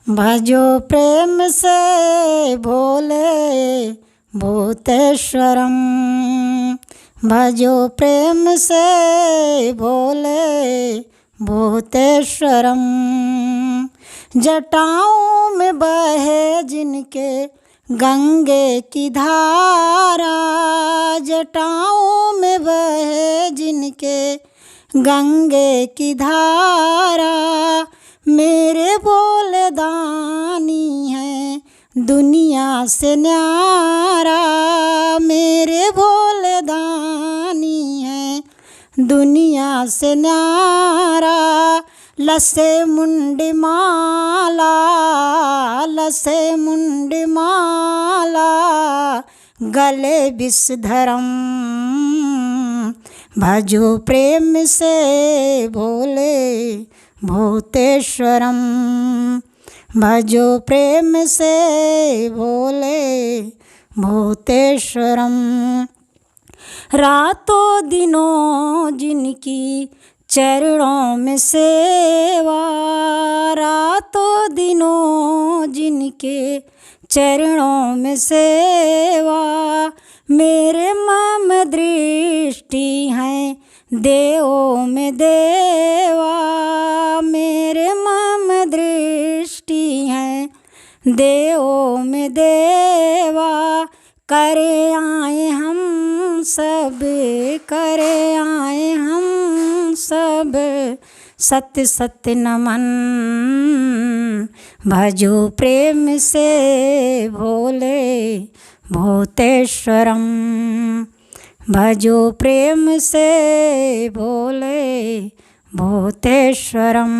भजो प्रेम से भोले भूतेश्वरम। भजो प्रेम से भोले भूतेश्वरम। जटाओं में बहे जिनके गंगे की धारा, जटाओं में बहे जिनके गंगे की धारा, मेरे भोले दानी है दुनिया से न्यारा। मेरे भोले दानी है दुनिया से न्यारा। लसे मुंडी माला, लसे मुंडी माला, गले विषधरम। भजो प्रेम से भोले भूतेश्वरम। भजो प्रेम से भोले भूतेश्वरम। रातों दिनों जिनकी चरणों में सेवा, रातों दिनों जिनके चरणों में सेवा, मेरे मम दृष्टि हैं देवों में देवा। मेरे मम दृष्टि हैं देवों में देवा। करे आए हम सब, करे आए हम सब, सत्य सत्य नमन। भजो प्रेम से भोले भूतेश्वरम। भजो प्रेम से भोले भूतेश्वरम।